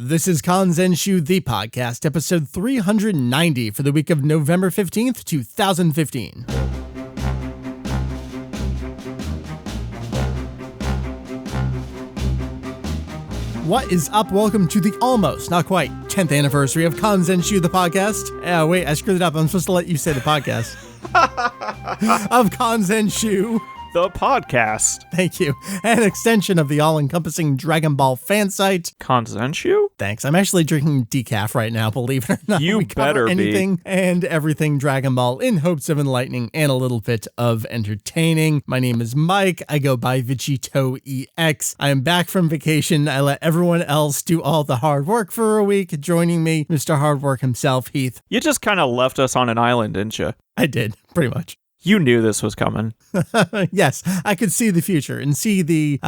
This is Kanzenshuu, the podcast, episode 390 for the week of November 15th, 2015. What is up? Welcome to the almost, not quite, 10th anniversary of Kanzenshuu, the podcast. Wait, I screwed it up. I'm supposed to let you say the podcast. Of Kanzenshuu. The podcast. Thank you. An extension of the all-encompassing Dragon Ball fan site. Kanzenshuu? Thanks. I'm actually drinking decaf right now, believe it or not. You we better anything and everything Dragon Ball in hopes of enlightening and a little bit of entertaining. My name is Mike. I go by VegettoEX. I am back from vacation. I let everyone else do all the hard work for a week. Joining me, Mr. Hard Work himself, Heath. You just kind of left us on an island, didn't you? I did, pretty much. You knew this was coming. Yes, I could see the future and see the,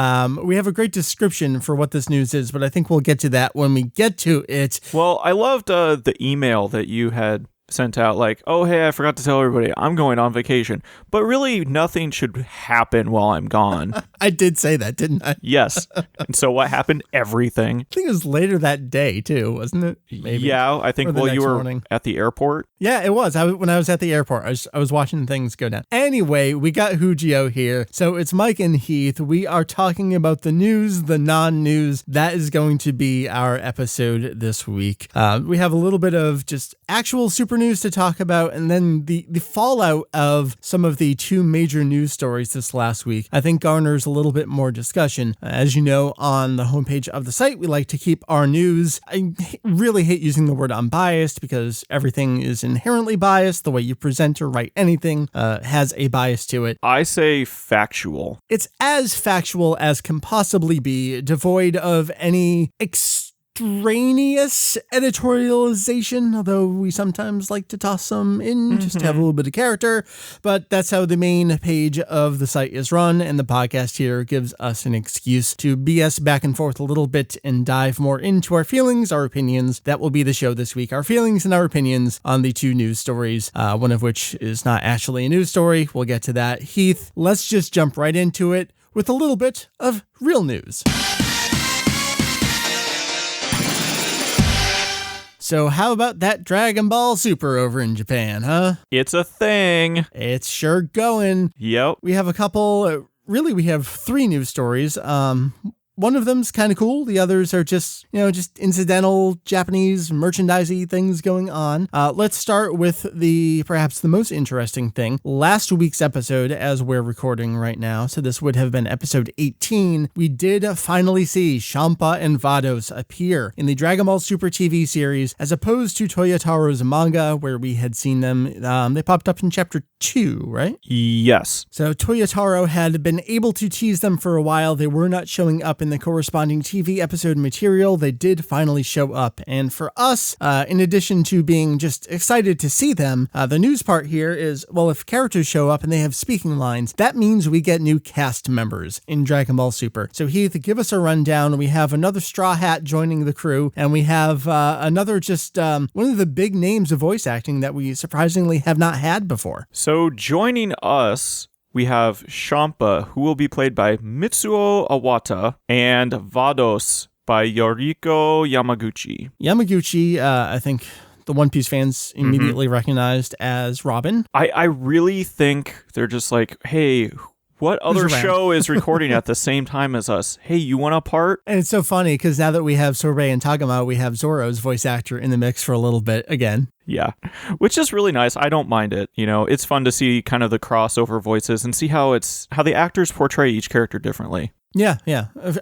we have a great description for what this news is, but I think we'll get to that when we get to it. Well, I loved the email that you had sent out, like, oh, hey, I forgot to tell everybody I'm going on vacation, but really nothing should happen while I'm gone. I did say that, didn't I? Yes. And so what happened? Everything. I think it was later that day too, wasn't it? Maybe. Yeah, I think, well, you were morning. At the airport. Yeah, it was. When I was at the airport, I was watching things go down. Anyway, we got Hujio here. So it's Mike and Heath. We are talking about the news, the non-news. That is going to be our episode this week. We have a little bit of just actual super news to talk about, and then the fallout of some of the two major news stories this last week, I think garners a little bit more discussion. As you know, on the homepage of the site, we like to keep our news. I really hate using the word unbiased because everything is inherently biased. The way you present or write anything has a bias to it. I say factual. It's as factual as can possibly be, devoid of any extraneous editorialization, although we sometimes like to toss some in just to have a little bit of character. But that's how the main page of the site is run, and the podcast here gives us an excuse to BS back and forth a little bit and dive more into our feelings, our opinions. That will be the show this week, our feelings and our opinions on the two news stories, one of which is not actually a news story. We'll get to that. Heath, let's just jump right into it with a little bit of real news. So how about that Dragon Ball Super over in Japan, huh? It's a thing. It's sure going. Yep. We have a couple, really we have three news stories. One of them's kind of cool. The others are just incidental Japanese merchandisey things going on. Let's start with perhaps the most interesting thing. Last week's episode, as we're recording right now, so this would have been episode 18, we did finally see Champa and Vados appear in the Dragon Ball Super TV series, as opposed to Toyotaro's manga, where we had seen them. They popped up in chapter 2, right? Yes. So Toyotaro had been able to tease them for a while. They were not showing up in the corresponding TV episode material. They did finally show up. And for us, in addition to being just excited to see them, the news part here is, well, if characters show up and they have speaking lines, that means we get new cast members in Dragon Ball Super. So Heath, give us a rundown. We have another Straw Hat joining the crew, and we have another one of the big names of voice acting that we surprisingly have not had before. So joining us, we have Champa, who will be played by Mitsuo Awata, and Vados by Yoriko Yamaguchi. Yamaguchi, I think the One Piece fans immediately recognized as Robin. I really think they're just like, hey, what other show is recording at the same time as us? Hey, you want a part? And it's so funny because now that we have Sorbet and Tagama, we have Zoro's voice actor in the mix for a little bit again. Yeah, which is really nice. I don't mind it. You know, it's fun to see kind of the crossover voices and see how the actors portray each character differently. Yeah.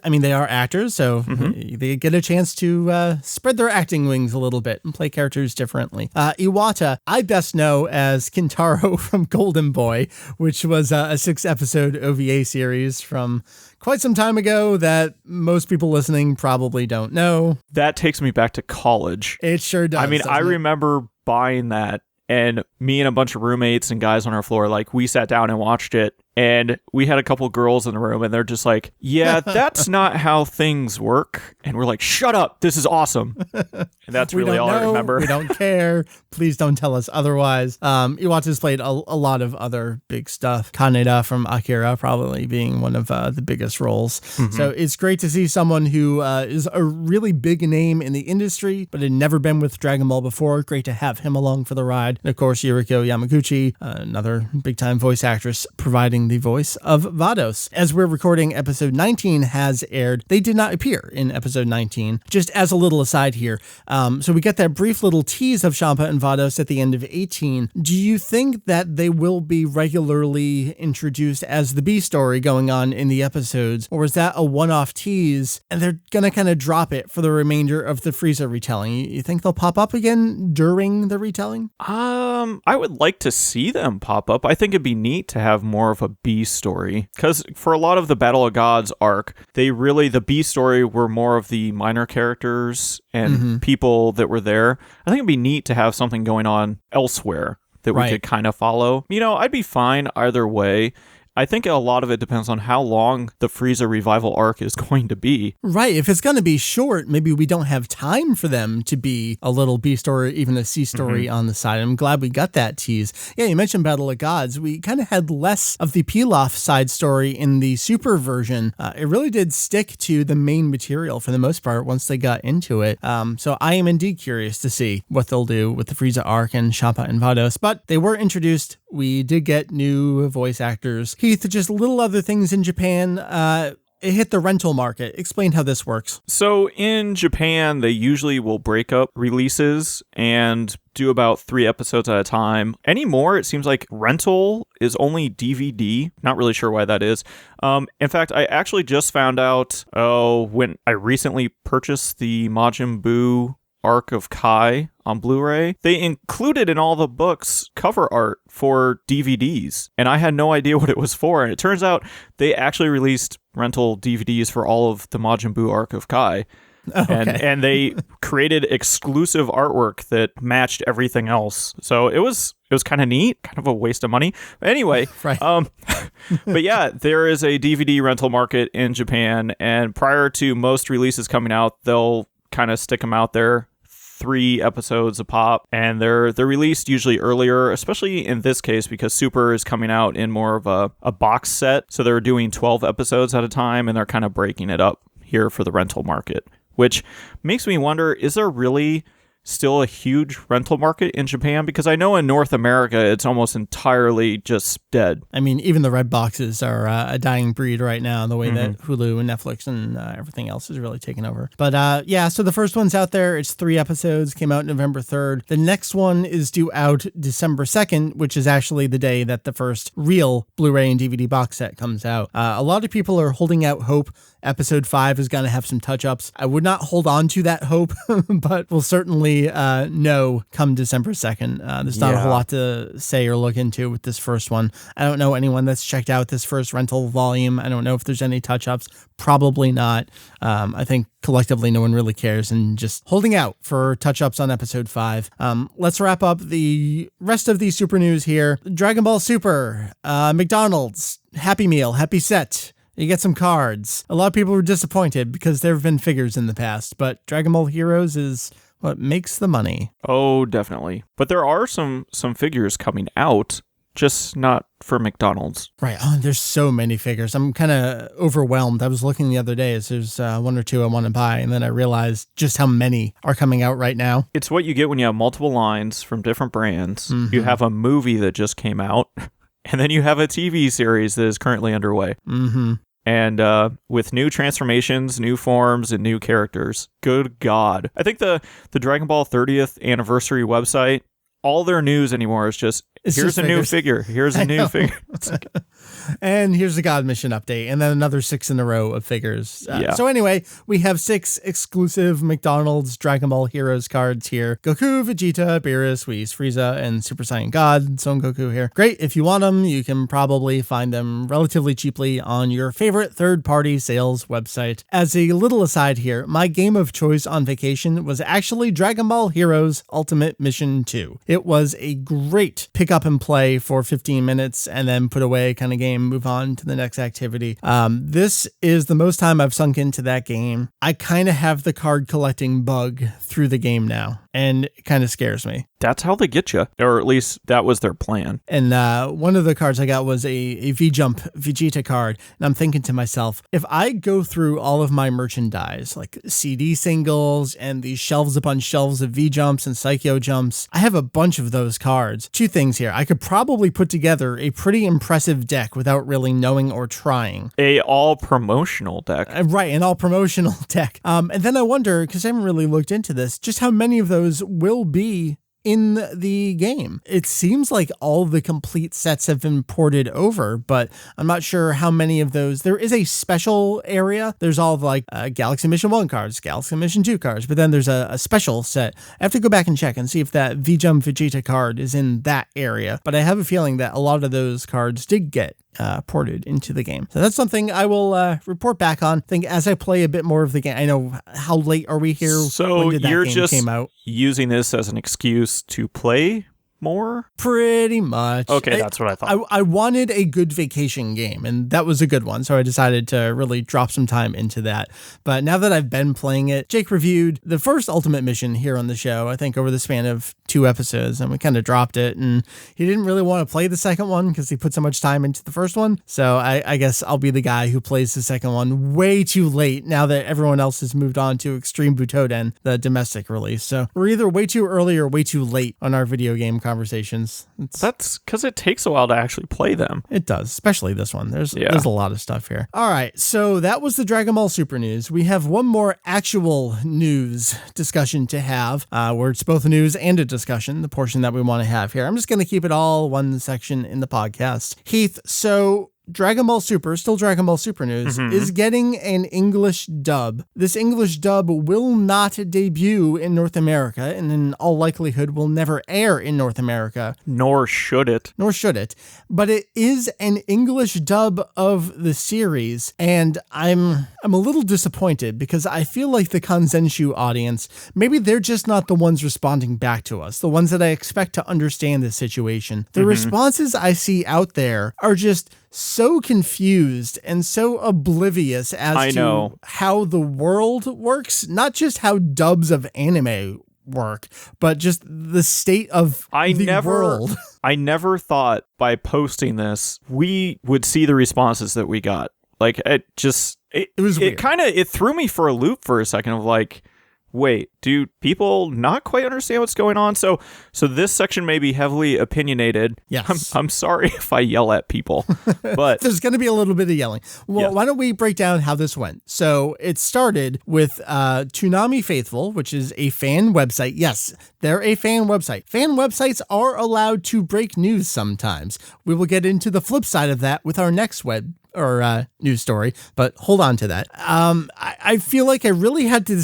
I mean, they are actors, so they get a chance to spread their acting wings a little bit and play characters differently. Iwata, I best know as Kintaro from Golden Boy, which was a 6-episode OVA series from quite some time ago that most people listening probably don't know. That takes me back to college. It sure does. I mean, I remember buying that, and me and a bunch of roommates and guys on our floor, like, we sat down and watched it And we had a couple girls in the room, and they're just like, yeah, that's not how things work. And we're like, shut up. This is awesome. And that's really all I remember. We don't care. Please don't tell us otherwise. Iwata's played a lot of other big stuff. Kaneda from Akira probably being one of the biggest roles. Mm-hmm. So it's great to see someone who is a really big name in the industry, but had never been with Dragon Ball before. Great to have him along for the ride. And of course, Yuriko Yamaguchi, another big-time voice actress, providing the voice of Vados. As we're recording, episode 19 has aired. They did not appear in episode 19. Just as a little aside here, so we get that brief little tease of Champa and Vados at the end of 18. Do you think that they will be regularly introduced as the B story going on in the episodes, or is that a one-off tease and they're gonna kind of drop it for the remainder of the Frieza retelling? You think they'll pop up again during the retelling? I would like to see them pop up. I think it'd be neat to have more of a B story, because for a lot of the Battle of Gods arc, the B story were more of the minor characters and people that were there. I think it'd be neat to have something going on elsewhere that we could kind of follow. I'd be fine either way. I think a lot of it depends on how long the Frieza revival arc is going to be. Right. If it's going to be short, maybe we don't have time for them to be a little B story, even a C story on the side. I'm glad we got that tease. Yeah, you mentioned Battle of Gods. We kind of had less of the Pilaf side story in the Super version. It really did stick to the main material for the most part once they got into it. So I am indeed curious to see what they'll do with the Frieza arc and Champa and Vados. But they were introduced. We did get new voice actors. Keith, just little other things in Japan. It hit the rental market. Explain how this works. So in Japan, they usually will break up releases and do about 3 episodes at a time. Anymore, it seems like rental is only DVD. Not really sure why that is. In fact, I actually just found out when I recently purchased the Majin Buu Arc of Kai on Blu-ray, they included in all the books cover art for DVDs, and I had no idea what it was for, and it turns out they actually released rental DVDs for all of the Majin Buu Arc of Kai. Okay. And they created exclusive artwork that matched everything else. So it was kind of neat, kind of a waste of money. But anyway, right. But yeah, there is a DVD rental market in Japan, and prior to most releases coming out, they'll kind of stick them out there. 3 episodes a pop, and they're released usually earlier, especially in this case because Super is coming out in more of a box set, so they're doing 12 episodes at a time, and they're kind of breaking it up here for the rental market, which makes me wonder, is there really still a huge rental market in Japan? Because I know in North America, it's almost entirely just dead. I mean, even the red boxes are a dying breed right now, the way that Hulu and Netflix and everything else is really taking over. But yeah, so the first one's out there. It's 3 episodes, came out November 3rd. The next one is due out December 2nd, which is actually the day that the first real Blu-ray and DVD box set comes out. A lot of people are holding out hope Episode 5 is going to have some touch-ups. I would not hold on to that hope, but we'll certainly know come December 2nd. There's not a whole lot to say or look into with this first one. I don't know anyone that's checked out this first rental volume. I don't know if there's any touch-ups. Probably not. I think collectively no one really cares and just holding out for touch-ups on Episode 5. Let's wrap up the rest of the Super News here. Dragon Ball Super, McDonald's, Happy Meal, Happy Set. You get some cards. A lot of people were disappointed because there have been figures in the past, but Dragon Ball Heroes is what makes the money. Oh, definitely. But there are some figures coming out, just not for McDonald's. Right. Oh, there's so many figures. I'm kind of overwhelmed. I was looking the other day as there's 1 or 2 I want to buy, and then I realized just how many are coming out right now. It's what you get when you have multiple lines from different brands. You have a movie that just came out. And then you have a TV series that is currently underway. And with new transformations, new forms, and new characters. Good God. I think the Dragon Ball 30th anniversary website, all their news anymore is just, here's a new figure. Here's a new figure. And here's the God Mission update. And then another 6 in a row of figures. So anyway, we have 6 exclusive McDonald's Dragon Ball Heroes cards here. Goku, Vegeta, Beerus, Whis, Frieza, and Super Saiyan God, Son Goku here. Great. If you want them, you can probably find them relatively cheaply on your favorite third-party sales website. As a little aside here, my game of choice on vacation was actually Dragon Ball Heroes Ultimate Mission 2. It was a great pick up and play for 15 minutes and then put away kind of game. game, move on to the next activity. This is the most time I've sunk into that game. I kind of have the card collecting bug through the game now, and it kind of scares me. That's how they get you, or at least that was their plan. And one of the cards I got was a V-Jump Vegeta card, and I'm thinking to myself, if I go through all of my merchandise, like CD singles and these shelves upon shelves of V-Jumps and Psycho Jumps, I have a bunch of those cards. Two things here. I could probably put together a pretty impressive deck without really knowing or trying. A all-promotional deck. Right, an all-promotional deck. And then I wonder, because I haven't really looked into this, just how many of those will be in the game. It seems like all the complete sets have been ported over, but I'm not sure how many of those. There is a special area. There's all like Galaxy Mission 1 cards, Galaxy Mission 2 cards, but then there's a special set. I have to go back and check and see if that V-Jump Vegeta card is in that area, but I have a feeling that a lot of those cards did get ported into the game. So that's something I will report back on. I think as I play a bit more of the game. I know, how late are we here? So when did that you're game just came out? Using this as an excuse to play more? Pretty much. Okay, that's what I thought. I wanted a good vacation game, and that was a good one, so I decided to really drop some time into that. But now that I've been playing it, Jake reviewed the first Ultimate Mission here on the show, I think over the span of 2 episodes, and we kind of dropped it, and he didn't really want to play the second one because he put so much time into the first one. So I guess I'll be the guy who plays the second one way too late now that everyone else has moved on to Extreme Butoden, the domestic release. So we're either way too early or way too late on our video game conversations. That's because it takes a while to actually play them. It does, especially this one. There's a lot of stuff here. All right, so that was the Dragon Ball Super news. We have one more actual news discussion to have, where it's both news and a discussion, the portion that we want to have here. I'm just going to keep it all one section in the podcast. Heath, so Dragon Ball Super, still Dragon Ball Super news, is getting an English dub. This English dub will not debut in North America, and in all likelihood will never air in North America. Nor should it. But it is an English dub of the series, and I'm a little disappointed because I feel like the Kanzenshuu audience, maybe they're just not the ones responding back to us, the ones that I expect to understand the situation. The responses I see out there are just so confused and so oblivious as to how the world works, not just how dubs of anime work, but just the state of the world. I never thought by posting this, we would see the responses that we got. Like, it was weird. It threw me for a loop for a second of like, wait, do people not quite understand what's going on? So this section may be heavily opinionated. Yes. I'm sorry if I yell at people, but there's going to be a little bit of yelling. Well, yes. Why don't we break down how this went? So it started with Toonami Faithful, which is a fan website. Yes, they're a fan website. Fan websites are allowed to break news sometimes. We will get into the flip side of that with our next news story, but hold on to that. I feel like I really had to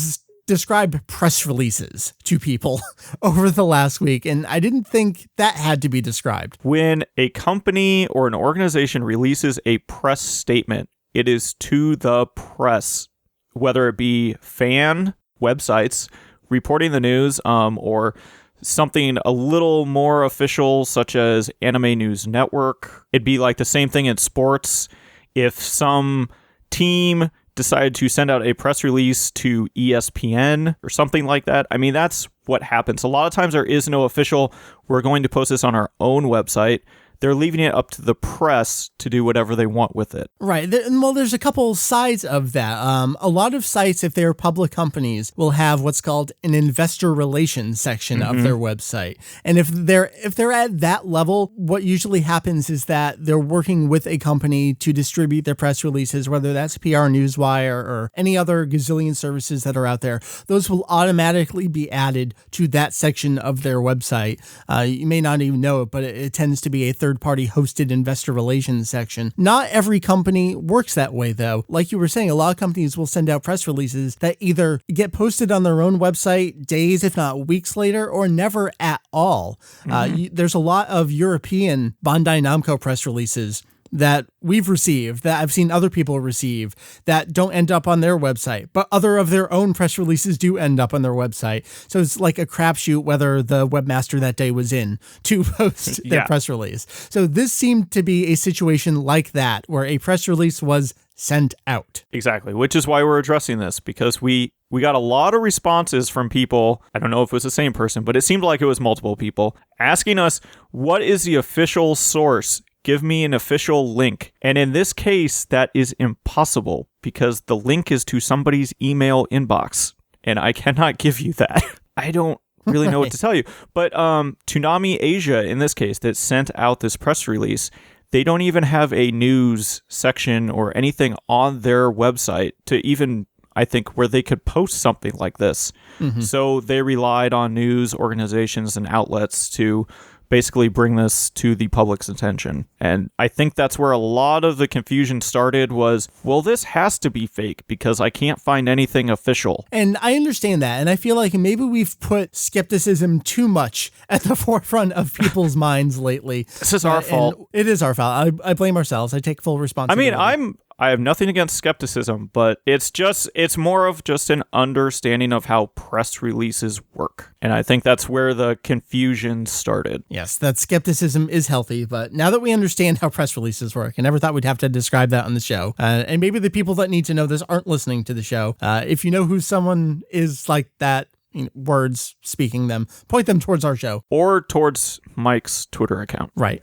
describe press releases to people over the last week, and I didn't think that had to be described. When a company or an organization releases a press statement, it is to the press, whether it be fan websites reporting the news, or something a little more official, such as Anime News Network. It'd be like the same thing in sports. If some team decided to send out a press release to ESPN or something like that, I mean, that's what happens. A lot of times there is no official, we're going to post this on our own website. They're leaving it up to the press to do whatever they want with it. Right. Well, there's a couple sides of that. A lot of sites, if they're public companies, will have what's called an investor relations section of their website. And if they're at that level, what usually happens is that they're working with a company to distribute their press releases, whether that's PR Newswire or any other gazillion services that are out there. Those will automatically be added to that section of their website. You may not even know it, but it tends to be a third-party hosted investor relations section. Not every company works that way, though. Like you were saying, a lot of companies will send out press releases that either get posted on their own website days, if not weeks later, or never at all. There's a lot of European Bandai Namco press releases that we've received, that I've seen other people receive, that don't end up on their website, but other of their own press releases do end up on their website. So it's like a crapshoot whether the webmaster that day was in to post their press release. So this seemed to be a situation like that, where a press release was sent out. Exactly, which is why we're addressing this, because we got a lot of responses from people. I don't know if it was the same person, but it seemed like it was multiple people asking us, what is the official source? Give me an official link. And in this case, that is impossible because the link is to somebody's email inbox, and I cannot give you that. I don't really know what to tell you. But Toonami Asia, in this case, that sent out this press release, they don't even have a news section or anything on their website to even, I think, where they could post something like this. Mm-hmm. So they relied on news organizations and outlets to basically bring this to the public's attention. And I think that's where a lot of the confusion started was, well, this has to be fake because I can't find anything official. And I understand that. And I feel like maybe we've put skepticism too much at the forefront of people's minds lately. This is our fault. It is our fault. I blame ourselves. I take full responsibility. I mean, I have nothing against skepticism, but it's more of just an understanding of how press releases work. And I think that's where the confusion started. Yes, that skepticism is healthy, but now that we understand how press releases work, I never thought we'd have to describe that on the show. And maybe the people that need to know this aren't listening to the show. If you know who someone is like that, words speaking them, point them towards our show. Or towards Mike's Twitter account. Right.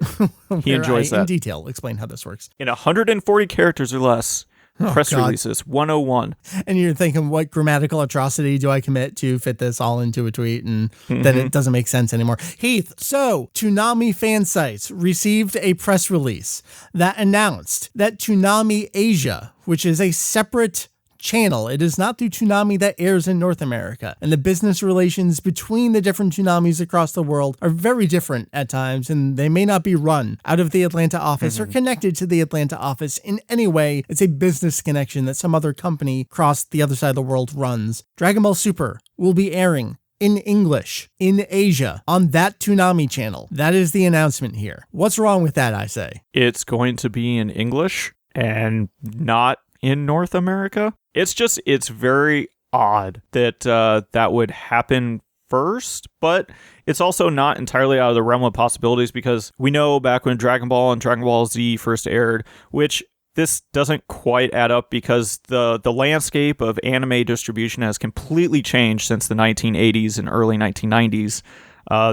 He enjoys that. In detail, explain how this works. In 140 characters or less, press releases, 101. And you're thinking, what grammatical atrocity do I commit to fit this all into a tweet? And then it doesn't make sense anymore. Heath, so Toonami fan sites received a press release that announced that Toonami Asia, which is a separate channel. It is not through Toonami that airs in North America. And the business relations between the different Toonamis across the world are very different at times, and they may not be run out of the Atlanta office or connected to the Atlanta office in any way. It's a business connection that some other company across the other side of the world runs. Dragon Ball Super will be airing in English in Asia on that Toonami channel. That is the announcement here. What's wrong with that, I say? It's going to be in English and not in North America. It's very odd that that would happen first, but it's also not entirely out of the realm of possibilities because we know back when Dragon Ball and Dragon Ball Z first aired, which this doesn't quite add up because the landscape of anime distribution has completely changed since the 1980s and early 1990s.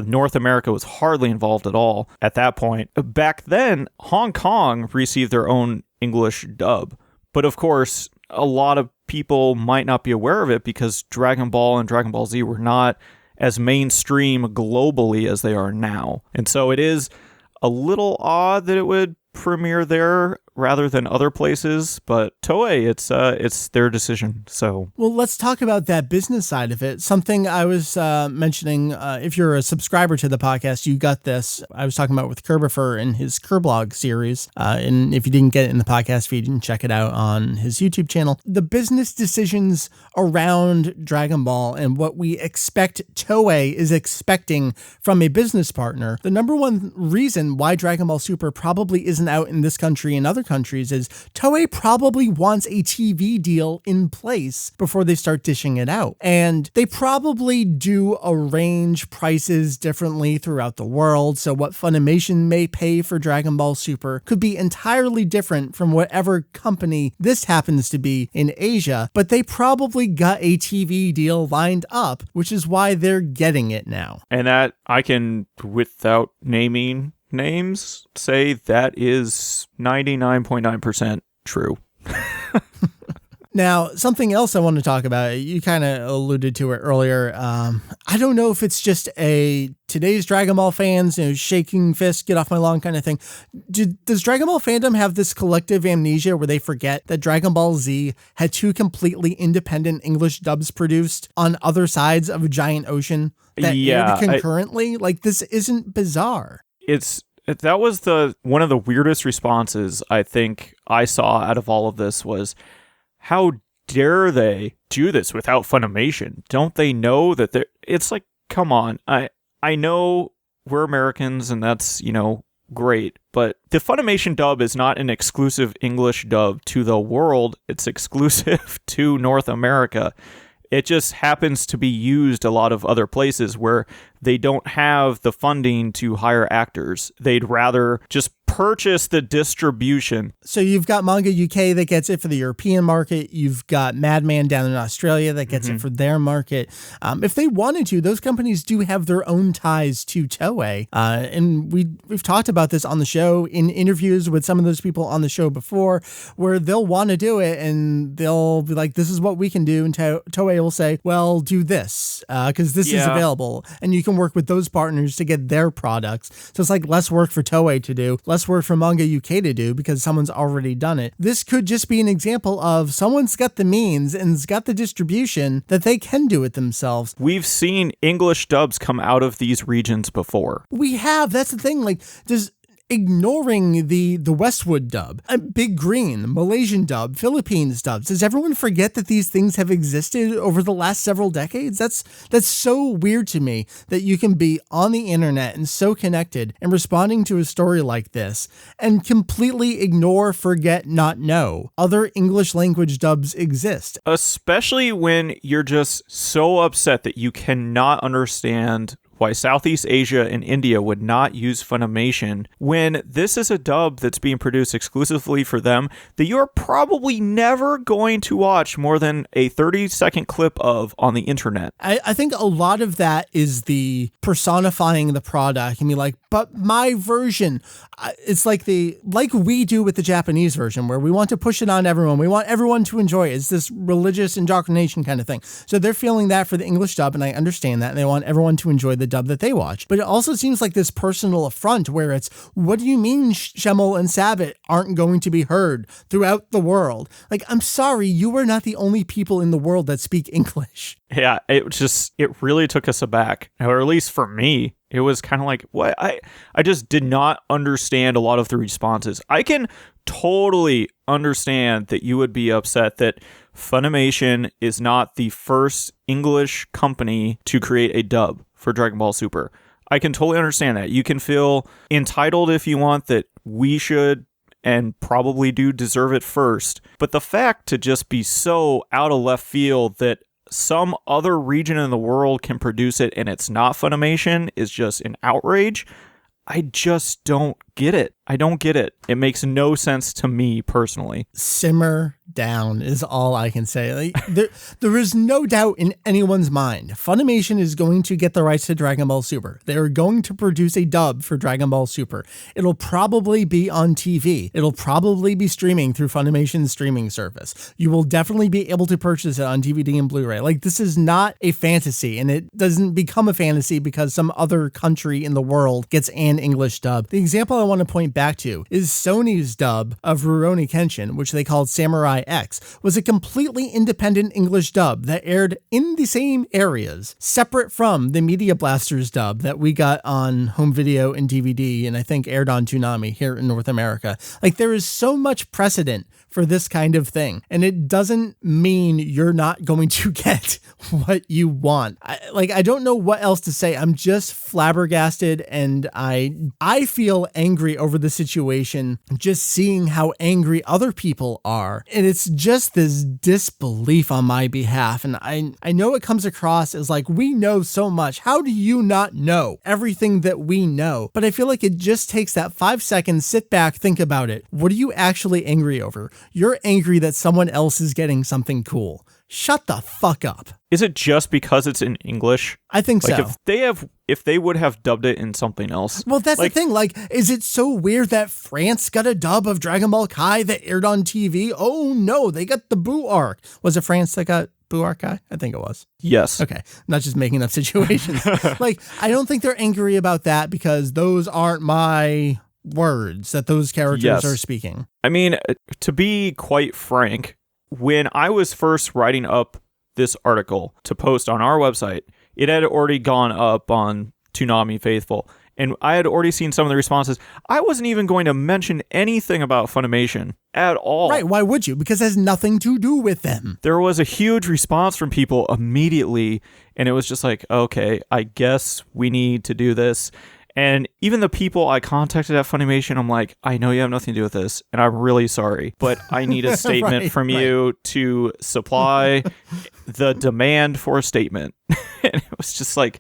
North America was hardly involved at all at that point. Back then, Hong Kong received their own English dub. But of course, a lot of people might not be aware of it because Dragon Ball and Dragon Ball Z were not as mainstream globally as they are now. And so it is a little odd that it would premiere there rather than other places, but Toei, it's their decision. So, well, let's talk about that business side of it. Something I was mentioning, if you're a subscriber to the podcast, you got this. I was talking about with Kerbifer in his Kerblog series, and if you didn't get it in the podcast feed, you can check it out on his YouTube channel. The business decisions around Dragon Ball and what we expect Toei is expecting from a business partner. The number one reason why Dragon Ball Super probably isn't out in this country and other countries is Toei probably wants a TV deal in place before they start dishing it out. And they probably do arrange prices differently throughout the world. So what Funimation may pay for Dragon Ball Super could be entirely different from whatever company this happens to be in Asia. But they probably got a TV deal lined up, which is why they're getting it now. And that I can, without naming names, say that is 99.9% true. Now, something else I want to talk about, you kind of alluded to it earlier. I don't know if it's just a today's Dragon Ball fans, shaking fists, get off my lawn kind of thing. Does Dragon Ball fandom have this collective amnesia where they forget that Dragon Ball Z had two completely independent English dubs produced on other sides of a giant ocean that aired concurrently? This isn't bizarre. That was one of the weirdest responses I think I saw out of all of this was, how dare they do this without Funimation? Don't they know that it's like, come on. I know we're Americans and that's, great. But the Funimation dub is not an exclusive English dub to the world. It's exclusive to North America. It just happens to be used a lot of other places where they don't have the funding to hire actors. They'd rather just purchase the distribution. So you've got Manga UK that gets it for the European market. You've got Madman down in Australia that gets it for their market. If they wanted to, those companies do have their own ties to Toei. And we've talked about this on the show in interviews with some of those people on the show before, where they'll want to do it and they'll be like, this is what we can do. And Toei will say, well, do this because this is available. And you can work with those partners to get their products. So it's like less work for Toei to do, less work for Manga UK to do because someone's already done it. This could just be an example of someone's got the means and has got the distribution that they can do it themselves. We've seen English dubs come out of these regions before. We have. That's the thing. Like, ignoring the Westwood dub, Big Green, Malaysian dub, Philippines dubs. Does everyone forget that these things have existed over the last several decades? That's so weird to me that you can be on the internet and so connected and responding to a story like this and completely ignore, forget, not know other English language dubs exist. Especially when you're just so upset that you cannot understand why Southeast Asia and India would not use Funimation when this is a dub that's being produced exclusively for them that you're probably never going to watch more than a 30-second clip of on the internet. I think a lot of that is the personifying the product and be like, but my version, it's like we do with the Japanese version where we want to push it on everyone. We want everyone to enjoy it. It's this religious indoctrination kind of thing. So they're feeling that for the English dub, and I understand that, and they want everyone to enjoy the dub that they watch. But it also seems like this personal affront where it's, what do you mean Schemmel and Sabat aren't going to be heard throughout the world? Like, I'm sorry, you are not the only people in the world that speak English. Yeah, it really took us aback, or at least for me. It was kind of like, what? I just did not understand a lot of the responses. I can totally understand that you would be upset that Funimation is not the first English company to create a dub for Dragon Ball Super. I can totally understand that. You can feel entitled if you want that we should and probably do deserve it first. But the fact to just be so out of left field that some other region in the world can produce it and it's not Funimation is just an outrage. I just don't get it. I don't get it. It makes no sense to me personally. Simmer down is all I can say. Like, there is no doubt in anyone's mind. Funimation is going to get the rights to Dragon Ball Super. They're going to produce a dub for Dragon Ball Super. It'll probably be on TV. It'll probably be streaming through Funimation's streaming service. You will definitely be able to purchase it on DVD and Blu-ray. Like, this is not a fantasy, and it doesn't become a fantasy because some other country in the world gets an English dub. The example I want to point back to is Sony's dub of Rurouni Kenshin, which they called Samurai X, was a completely independent English dub that aired in the same areas, separate from the Media Blasters dub that we got on home video and DVD, and I think aired on Toonami here in North America. Like, there is so much precedent for this kind of thing, and it doesn't mean you're not going to get what you want. I don't know what else to say. I'm just flabbergasted, and I feel angry over the situation, just seeing how angry other people are. And it's just this disbelief on my behalf. And I know it comes across as like, we know so much. How do you not know everything that we know? But I feel like it just takes that 5 seconds, sit back, think about it. What are you actually angry over? You're angry that someone else is getting something cool. Shut the fuck up. Is it just because it's in English? I think so. If they would have dubbed it in something else. Well, that's the thing. Like, is it so weird that France got a dub of Dragon Ball Kai that aired on TV? Oh no, they got the Boo arc. Was it France that got Boo arc Kai? I think it was. Yes. Okay. Not just making up situations. Like, I don't think they're angry about that because those aren't my words that those characters are speaking. I mean, to be quite frank, when I was first writing up this article to post on our website, it had already gone up on Toonami Faithful, and I had already seen some of the responses. I wasn't even going to mention anything about Funimation at all. Right, why would you? Because it has nothing to do with them. There was a huge response from people immediately, and it was just like, okay, I guess we need to do this. And even the people I contacted at Funimation, I'm like, I know you have nothing to do with this, and I'm really sorry, but I need a statement from you to supply the demand for a statement. And it was just like,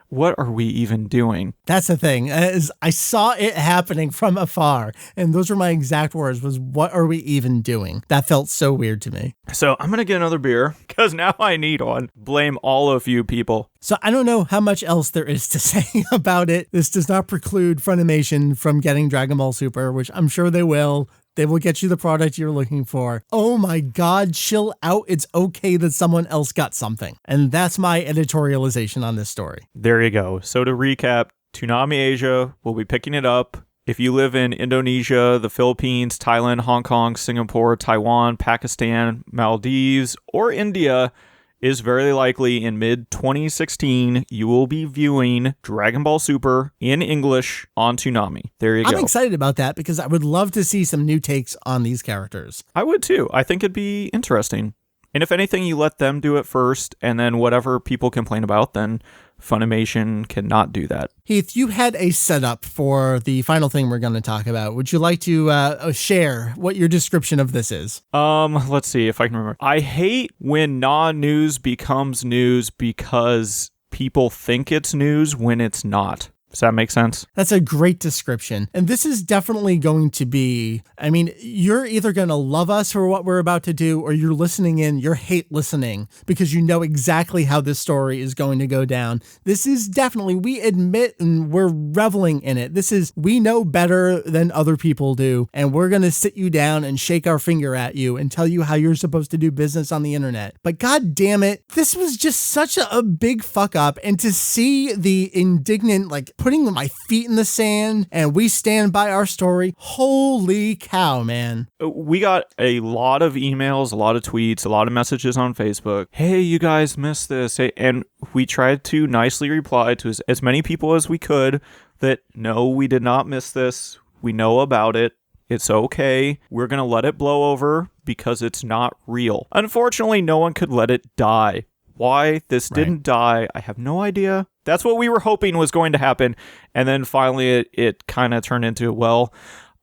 what are we even doing? That's the thing. Is I saw it happening from afar, and those were my exact words, was what are we even doing? That felt so weird to me. So I'm going to get another beer because now I need one. Blame all of you people. So I don't know how much else there is to say about it. This does not preclude Funimation from getting Dragon Ball Super, which I'm sure they will. They will get you the product you're looking for. Oh my God, chill out. It's okay that someone else got something. And that's my editorialization on this story. There you go. So to recap, Toonami Asia will be picking it up. If you live in Indonesia, the Philippines, Thailand, Hong Kong, Singapore, Taiwan, Pakistan, Maldives, or India, is very likely in mid-2016, you will be viewing Dragon Ball Super in English on Toonami. There you go. I'm excited about that because I would love to see some new takes on these characters. I would too. I think it'd be interesting. And if anything, you let them do it first, and then whatever people complain about, then Funimation cannot do that. Heath, you had a setup for the final thing we're going to talk about. Would you like to share what your description of this is? Let's see if I can remember. I hate when non-news becomes news because people think it's news when it's not. Does that make sense? That's a great description. And this is definitely going to be, I mean, you're either going to love us for what we're about to do, or you're listening in, you're hate listening because you know exactly how this story is going to go down. This is definitely, we admit and we're reveling in it. This is, we know better than other people do. And we're going to sit you down and shake our finger at you and tell you how you're supposed to do business on the internet. But God damn it, this was just such a big fuck up. And to see the indignant, like, putting my feet in the sand and we stand by our story. Holy cow, man. We got a lot of emails, a lot of tweets, a lot of messages on Facebook. Hey, you guys missed this. Hey, and we tried to nicely reply to as many people as we could that no, we did not miss this. We know about it. It's okay. We're going to let it blow over because it's not real. Unfortunately, no one could let it die. Why this didn't die, I have no idea. That's what we were hoping was going to happen. And then finally it kind of turned into, well,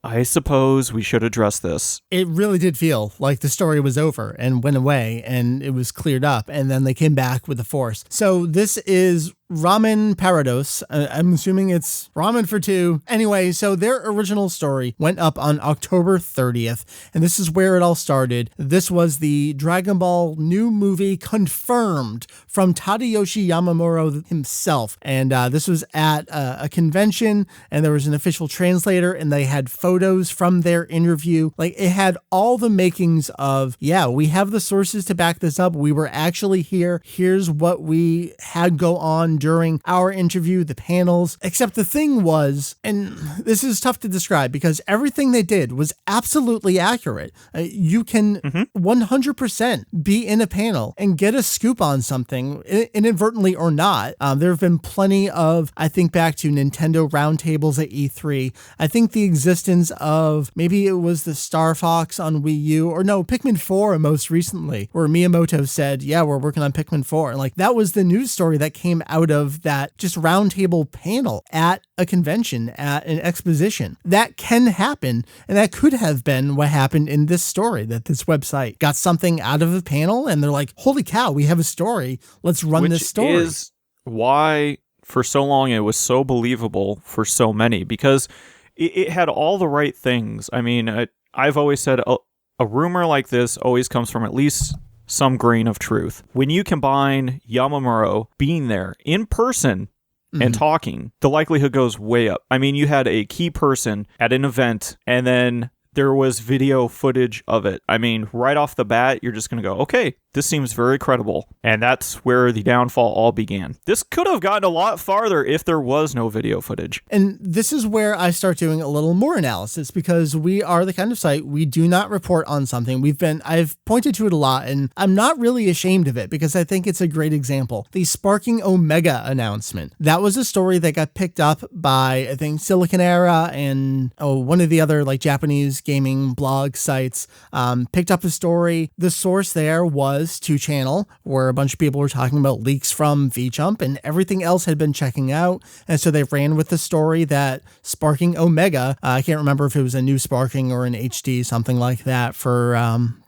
I suppose we should address this. It really did feel like the story was over and went away and it was cleared up. And then they came back with the force. So this is Ramen Parados. I'm assuming it's ramen for two. Anyway, so their original story went up on October 30th, and this is where it all started. This was the Dragon Ball new movie confirmed from Tadayoshi Yamamuro himself. And this was at a convention, and there was an official translator, and they had photos from their interview. Like, it had all the makings of, yeah, we have the sources to back this up. We were actually here. Here's what we had go on during our interview, the panels. Except the thing was, and this is tough to describe because everything they did was absolutely accurate. You can 100% be in a panel and get a scoop on something, inadvertently or not. There have been plenty of, I think back to Nintendo roundtables at E3. I think the existence of, maybe it was the Star Fox on Wii U, or no, Pikmin 4 most recently, where Miyamoto said, yeah, we're working on Pikmin 4. And like, that was the news story that came out of that just roundtable panel at a convention, at an exposition. That can happen, and that could have been what happened in this story, that this website got something out of a panel and they're like, holy cow, we have a story. Let's run this story. Which is why for so long it was so believable for so many, because it had all the right things. I mean, I've always said a rumor like this always comes from at least some grain of truth. When you combine Yamamuro being there in person and talking, the likelihood goes way up. I mean, you had a key person at an event, and then there was video footage of it. I mean, right off the bat, you're just going to go, okay, this seems very credible. And that's where the downfall all began. This could have gotten a lot farther if there was no video footage. And this is where I start doing a little more analysis, because we are the kind of site, we do not report on something. I've pointed to it a lot, and I'm not really ashamed of it because I think it's a great example. The Sparking Omega announcement. That was a story that got picked up by, I think, Silicon Era and one of the other like Japanese gaming blog sites. Picked up a story. The source there was was to channel, where a bunch of people were talking about leaks from VChump, and everything else had been checking out. And so they ran with the story that Sparking Omega, I can't remember if it was a new Sparking or an HD, something like that, for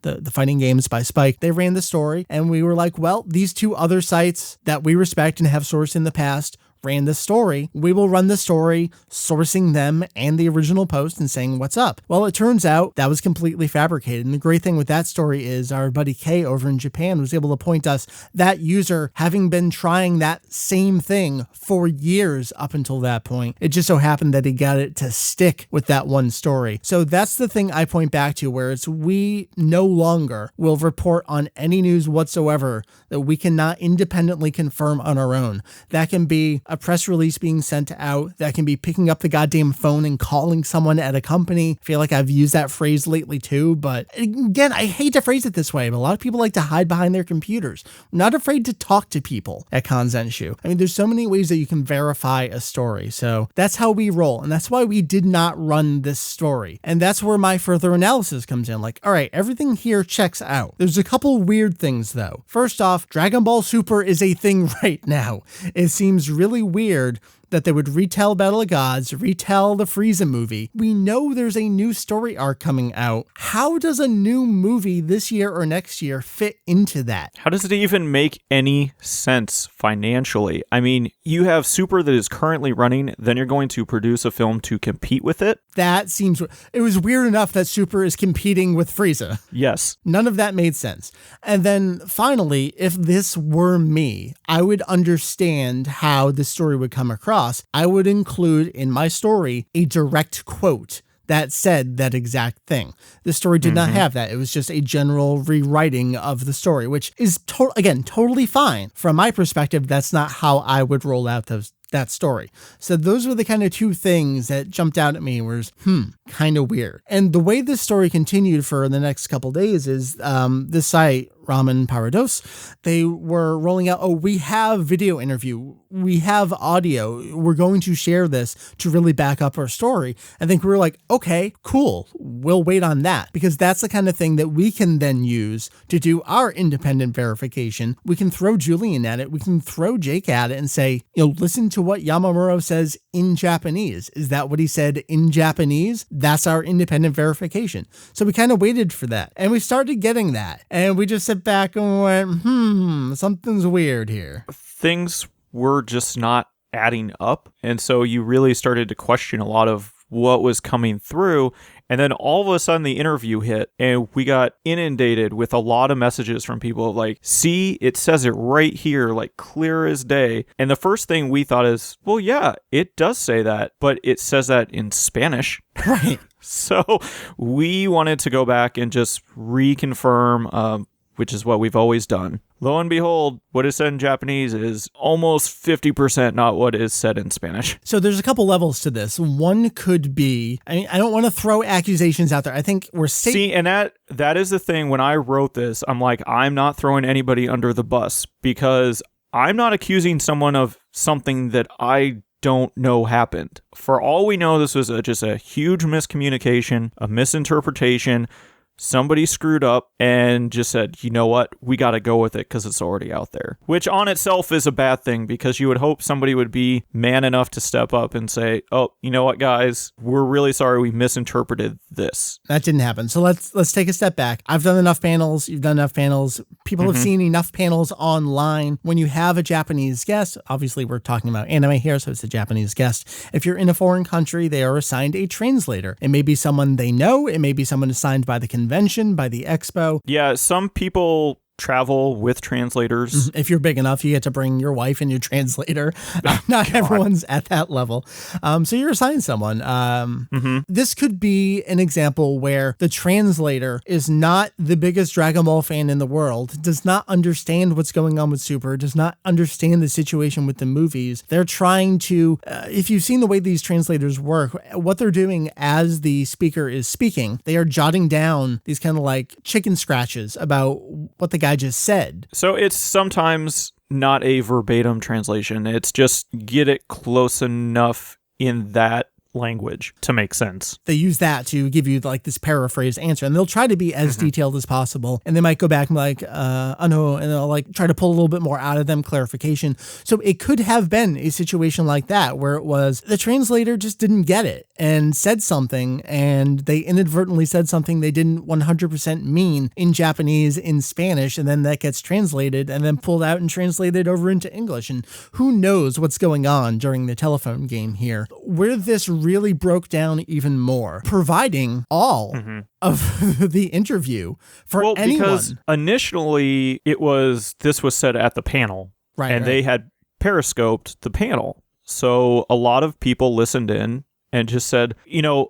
the fighting games by Spike. They ran the story, and we were like, well, these two other sites that we respect and have sourced in the past ran this story. We will run the story, sourcing them and the original post and saying what's up. Well, it turns out that was completely fabricated. And the great thing with that story is our buddy Kay over in Japan was able to point us that user having been trying that same thing for years up until that point. It just so happened that he got it to stick with that one story. So that's the thing I point back to, where it's we no longer will report on any news whatsoever that we cannot independently confirm on our own. That can be a press release being sent out, that can be picking up the goddamn phone and calling someone at a company. I feel like I've used that phrase lately too, but again, I hate to phrase it this way, but a lot of people like to hide behind their computers. I'm not afraid to talk to people at Kanzenshuu. I mean, there's so many ways that you can verify a story. So that's how we roll. And that's why we did not run this story. And that's where my further analysis comes in. Like, all right, everything here checks out. There's a couple weird things though. First off, Dragon Ball Super is a thing right now. It seems really weird that they would retell Battle of Gods, retell the Frieza movie. We know there's a new story arc coming out. How does a new movie this year or next year fit into that? How does it even make any sense financially? I mean, you have Super that is currently running, then you're going to produce a film to compete with it? That seems... It was weird enough that Super is competing with Frieza. Yes. None of that made sense. And then finally, if this were me, I would understand how the story would come across. I would include in my story a direct quote that said that exact thing. The story did not have that. It was just a general rewriting of the story, which is, totally fine. From my perspective, that's not how I would roll out that story. So those were the kind of two things that jumped out at me, was, kind of weird. And the way this story continued for the next couple days is this site, Ramen Parados, they were rolling out, we have video interview, we have audio, we're going to share this to really back up our story. I think we were like, okay, cool, we'll wait on that, because that's the kind of thing that we can then use to do our independent verification. We can throw Julian at it, we can throw Jake at it and say, listen to what Yamamuro says in Japanese. Is that what he said in Japanese? That's our independent verification. So we kind of waited for that, and we started getting that, and we just sit back and went, something's weird here. Things were just not adding up, and so you really started to question a lot of what was coming through. And then all of a sudden the interview hit, and we got inundated with a lot of messages from people like, see, it says it right here, like clear as day. And the first thing we thought is, well, yeah, it does say that, but it says that in Spanish. Right. So we wanted to go back and just reconfirm, which is what we've always done. Lo and behold, what is said in Japanese is almost 50% not what is said in Spanish. So there's a couple levels to this. One could be, I don't want to throw accusations out there. I think we're safe. See, and that is the thing. When I wrote this, I'm like, I'm not throwing anybody under the bus, because I'm not accusing someone of something that I don't know happened. For all we know, this was just a huge miscommunication, a misinterpretation. Somebody screwed up and just said, you know what, we got to go with it because it's already out there. Which on itself is a bad thing, because you would hope somebody would be man enough to step up and say, oh, you know what, guys, we're really sorry we misinterpreted this. That didn't happen. So let's take a step back. I've done enough panels. You've done enough panels. People have seen enough panels online. When you have a Japanese guest, obviously we're talking about anime here, so it's a Japanese guest. If you're in a foreign country, they are assigned a translator. It may be someone they know. It may be someone assigned by the convention, by the expo. Yeah, some people travel with translators. If you're big enough, you get to bring your wife and your translator. Not everyone's at that level. So you're assigned someone. This could be an example where the translator is not the biggest Dragon Ball fan in the world, does not understand what's going on with Super, does not understand the situation with the movies. They're trying to, if you've seen the way these translators work, what they're doing as the speaker is speaking, they are jotting down these kind of like chicken scratches about what the guy just said. So it's sometimes not a verbatim translation. It's just get it close enough in that language to make sense. They use that to give you like this paraphrased answer, and they'll try to be as detailed as possible. And they might go back and be like, no, and they'll like try to pull a little bit more out of them, clarification. So it could have been a situation like that where it was the translator just didn't get it and said something, and they inadvertently said something they didn't 100% mean in Japanese, in Spanish, and then that gets translated and then pulled out and translated over into English. And who knows what's going on during the telephone game here. Where this really broke down even more, providing all of the interview for anyone. Because initially this was said at the panel, and they had periscoped the panel. So a lot of people listened in and just said,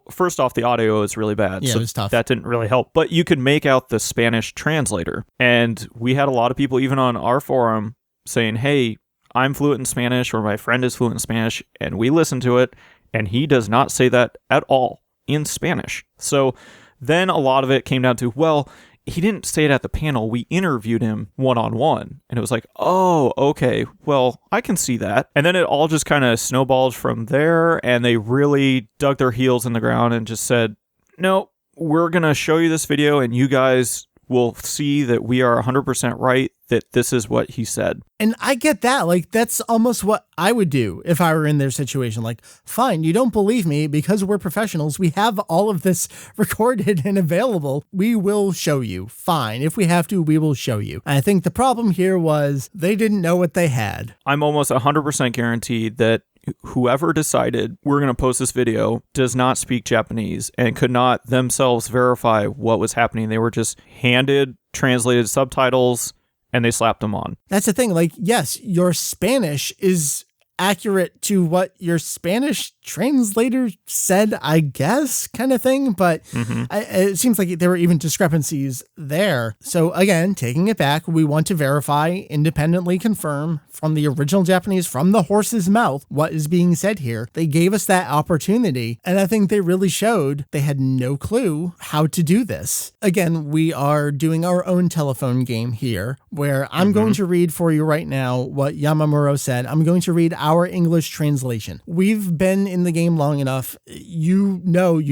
first off, the audio is really bad. Yeah, so it was tough. That didn't really help. But you could make out the Spanish translator. And we had a lot of people, even on our forum, saying, hey, I'm fluent in Spanish, or my friend is fluent in Spanish, and we listened to it, and he does not say that at all in Spanish. So then a lot of it came down to, well, he didn't say it at the panel. We interviewed him one-on-one. And it was like, oh, okay, well, I can see that. And then it all just kind of snowballed from there, and they really dug their heels in the ground and just said, no, we're going to show you this video, and you guys will see that we are 100% right, that this is what he said. And I get that. Like, that's almost what I would do if I were in their situation. Like, fine, you don't believe me because we're professionals. We have all of this recorded and available. We will show you. Fine. If we have to, we will show you. And I think the problem here was they didn't know what they had. I'm almost 100% guaranteed that whoever decided we're going to post this video does not speak Japanese and could not themselves verify what was happening. They were just handed translated subtitles and they slapped them on. That's the thing. Like, yes, your Spanish is accurate to what your Spanish translator said, I guess, kind of thing. But it seems like there were even discrepancies there. So again, taking it back, we want to verify, independently confirm from the original Japanese, from the horse's mouth, what is being said here. They gave us that opportunity. And I think they really showed they had no clue how to do this. Again, we are doing our own telephone game here, where I'm going to read for you right now what Yamamuro said. I'm going to read our English translation. We've been in the game long enough. You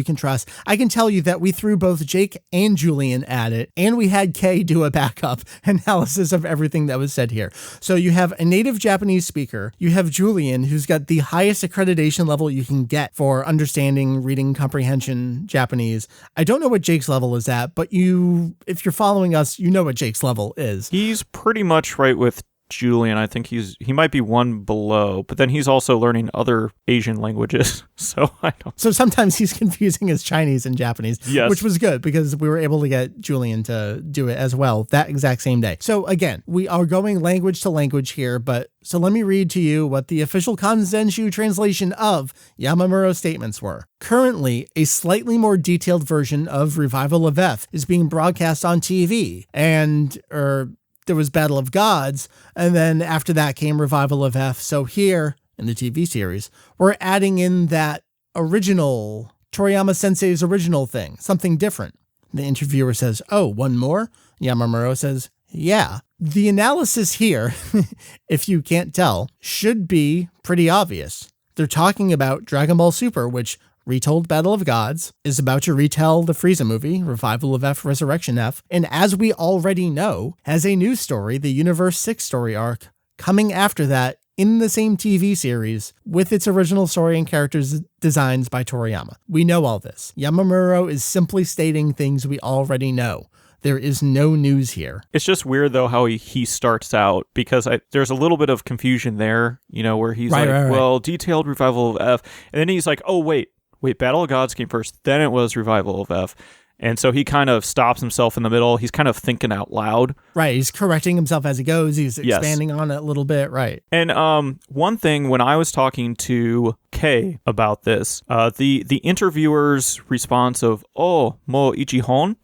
can trust. I can tell you that we threw both Jake and Julian at it, and we had Kay do a backup analysis of everything that was said here. So you have a native Japanese speaker. You have Julian, who's got the highest accreditation level you can get for understanding, reading, comprehension Japanese. I don't know what Jake's level is at, but if you're following us, you know what Jake's level is. He's pretty much right with Julian. I think he might be one below, but then he's also learning other Asian languages. So I don't. So sometimes he's confusing his Chinese and Japanese, yes, which was good because we were able to get Julian to do it as well that exact same day. So again, we are going language to language here, so let me read to you what the official Kanzenshuu translation of Yamamuro's statements were. Currently, a slightly more detailed version of Revival of F is being broadcast on TV, there was Battle of Gods, and then after that came Revival of F. So here, in the TV series, we're adding in that original, Toriyama Sensei's original thing, something different. The interviewer says, oh, one more? Yamamuro says, yeah. The analysis here, if you can't tell, should be pretty obvious. They're talking about Dragon Ball Super, which retold Battle of Gods, is about to retell the Frieza movie, Revival of F, Resurrection F, and as we already know, has a new story, the Universe 6 story arc, coming after that in the same TV series with its original story and characters designs by Toriyama. We know all this. Yamamuro is simply stating things we already know. There is no news here. It's just weird, though, how he starts out, because there's a little bit of confusion there, where he's well, detailed Revival of F, and then he's like, oh, wait, Battle of Gods came first, then it was Revival of F. And so he kind of stops himself in the middle. He's kind of thinking out loud. Right. He's correcting himself as he goes. He's expanding on it a little bit. Right. And one thing, when I was talking to Kay about this, the interviewer's response of, oh, mo ichi hon,